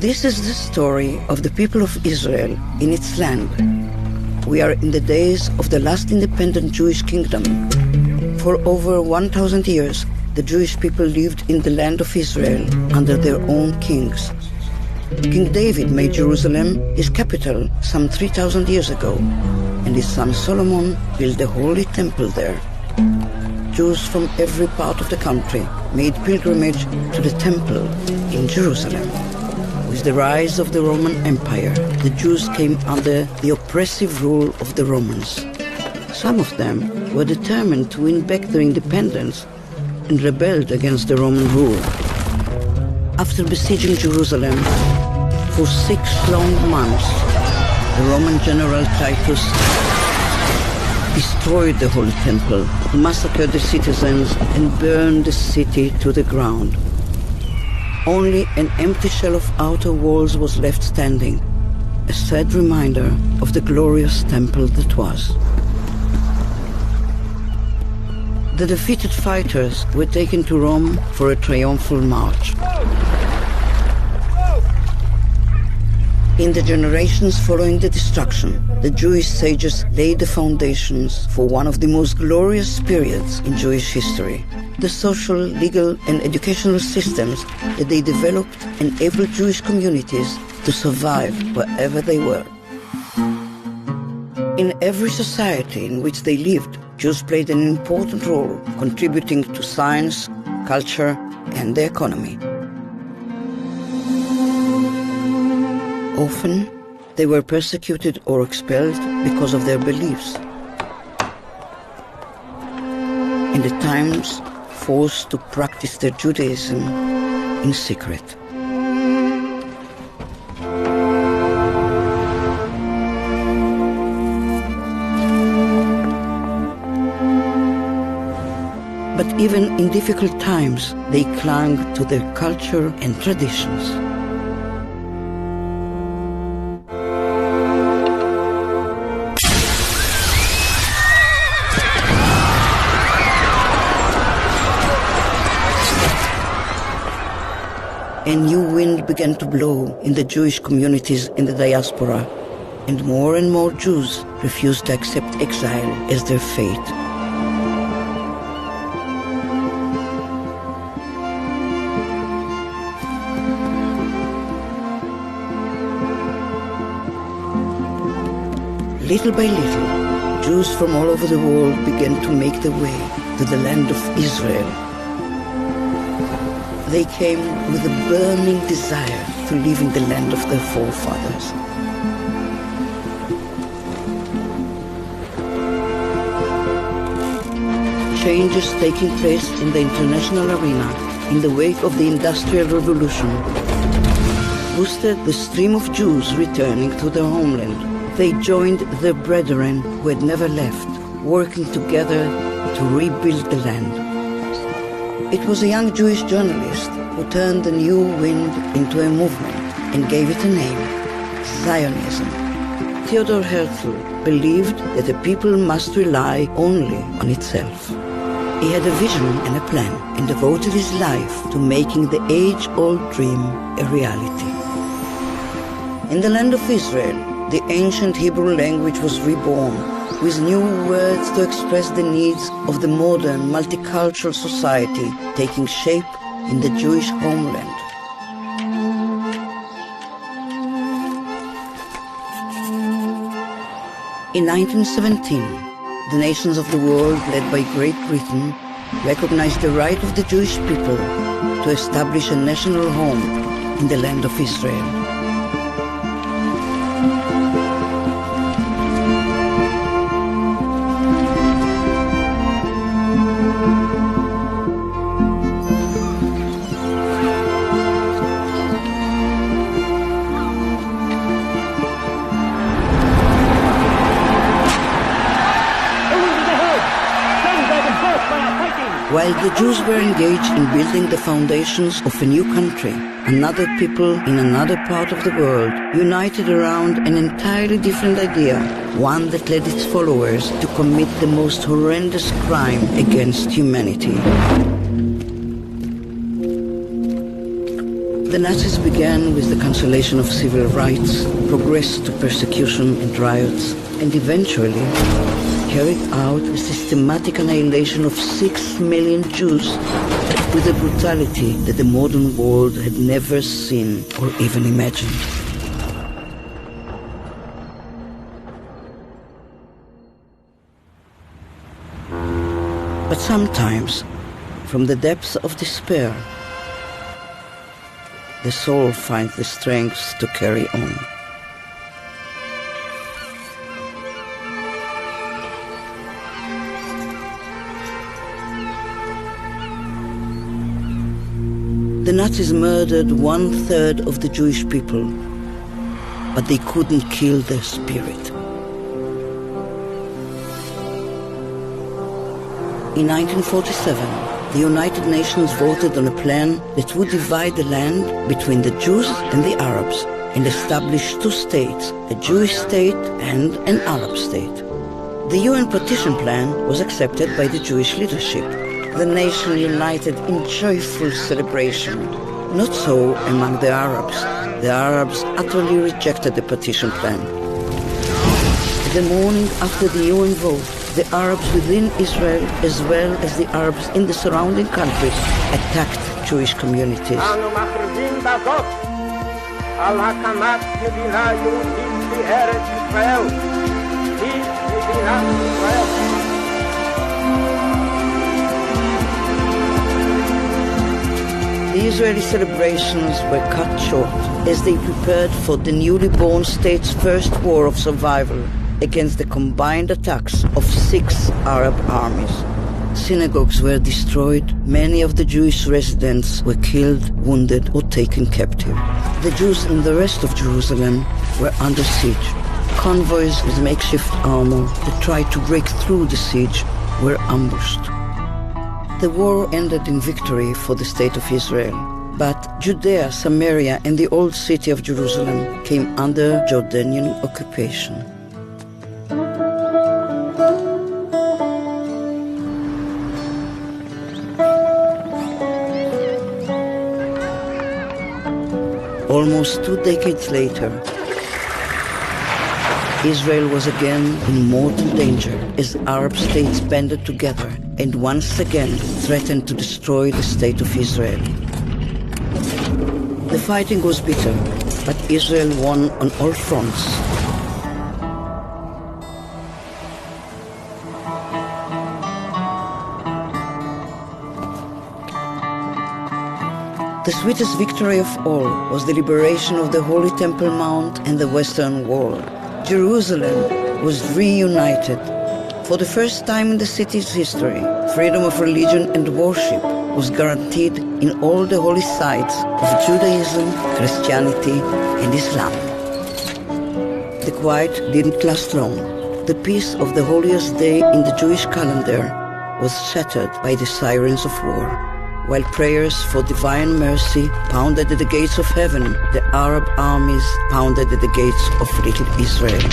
This is the story of the people of Israel in its land. We are in the days of the last independent Jewish kingdom. For over 1,000 years, the Jewish people lived in the land of Israel under their own kings. King David made Jerusalem his capital some 3,000 years ago, and his son Solomon built the Holy Temple there. Jews from every part of the country made pilgrimage to the temple in Jerusalem. With the rise of the Roman Empire, the Jews came under the oppressive rule of the Romans. Some of them were determined to win back their independence and rebelled against the Roman rule. After besieging Jerusalem for 6 long months, the Roman general Titus destroyed the Holy Temple, massacred the citizens, and burned the city to the ground. Only an empty shell of outer walls was left standing, a sad reminder of the glorious temple that was. The defeated fighters were taken to Rome for a triumphal march. In the generations following the destruction, the Jewish sages laid the foundations for one of the most glorious periods in Jewish history. The social, legal, and educational systems that they developed enabled Jewish communities to survive wherever they were. In every society in which they lived, Jews played an important role, contributing to science, culture, and the economy. Often, they were persecuted or expelled because of their beliefs, and at times forced to practice their Judaism in secret. But even in difficult times, they clung to their culture and traditions. A new wind began to blow in the Jewish communities in the diaspora, and more Jews refused to accept exile as their fate. Little by little, Jews from all over the world began to make their way to the land of Israel. They came with a burning desire to live in the land of their forefathers. Changes taking place in the international arena in the wake of the Industrial Revolution boosted the stream of Jews returning to their homeland. They joined their brethren who had never left, working together to rebuild the land. It was a young Jewish journalist who turned the new wind into a movement and gave it a name, Zionism. Theodor Herzl believed that a people must rely only on itself. He had a vision and a plan and devoted his life to making the age-old dream a reality. In the land of Israel, the ancient Hebrew language was reborn, with new words to express the needs of the modern multicultural society taking shape in the Jewish homeland. In 1917, the nations of the world, led by Great Britain, recognized the right of the Jewish people to establish a national home in the land of Israel. While the Jews were engaged in building the foundations of a new country, another people in another part of the world united around an entirely different idea, one that led its followers to commit the most horrendous crime against humanity. The Nazis began with the cancellation of civil rights, progressed to persecution and riots, and eventually carried out a systematic annihilation of 6 million Jews with a brutality that the modern world had never seen or even imagined. But sometimes, from the depths of despair, the soul finds the strength to carry on. The Nazis murdered 1/3 of the Jewish people, but they couldn't kill their spirit. In 1947, the United Nations voted on a plan that would divide the land between the Jews and the Arabs and establish 2 states, a Jewish state and an Arab state. The UN partition plan was accepted by the Jewish leadership. The nation united in joyful celebration. Not so among the Arabs. The Arabs utterly rejected the partition plan. The morning after the UN vote, the Arabs within Israel, as well as the Arabs in the surrounding countries, attacked Jewish communities. The Israeli celebrations were cut short as they prepared for the newly born state's first war of survival against the combined attacks of 6 Arab armies. Synagogues were destroyed, many of the Jewish residents were killed, wounded, or taken captive. The Jews in the rest of Jerusalem were under siege. Convoys with makeshift armor that tried to break through the siege were ambushed. The war ended in victory for the State of Israel, but Judea, Samaria, and the old city of Jerusalem came under Jordanian occupation. Almost 2 decades later, Israel was again in mortal danger as Arab states banded together and once again threatened to destroy the state of Israel. The fighting was bitter, but Israel won on all fronts. The sweetest victory of all was the liberation of the Holy Temple Mount and the Western Wall. Jerusalem was reunited. For the first time in the city's history, freedom of religion and worship was guaranteed in all the holy sites of Judaism, Christianity, and Islam. The quiet didn't last long. The peace of the holiest day in the Jewish calendar was shattered by the sirens of war. While prayers for divine mercy pounded at the gates of heaven, the Arab armies pounded at the gates of little Israel.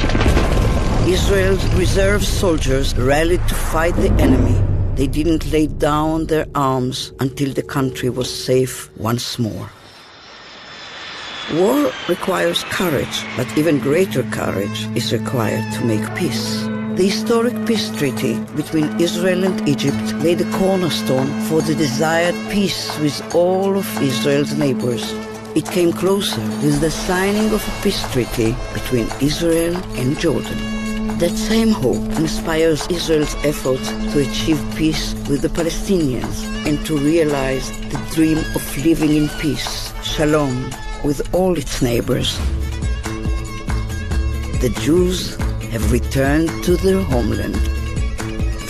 Israel's reserve soldiers rallied to fight the enemy. They didn't lay down their arms until the country was safe once more. War requires courage, but even greater courage is required to make peace. The historic peace treaty between Israel and Egypt laid a cornerstone for the desired peace with all of Israel's neighbors. It came closer with the signing of a peace treaty between Israel and Jordan. That same hope inspires Israel's efforts to achieve peace with the Palestinians and to realize the dream of living in peace, shalom, with all its neighbors. The Jews have returned to their homeland.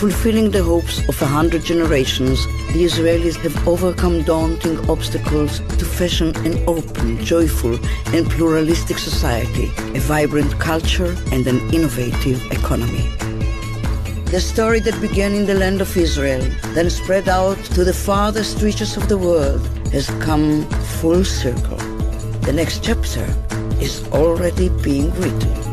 Fulfilling the hopes of 100 generations, the Israelis have overcome daunting obstacles to fashion an open, joyful, and pluralistic society, a vibrant culture, and an innovative economy. The story that began in the land of Israel, then spread out to the farthest reaches of the world, has come full circle. The next chapter is already being written.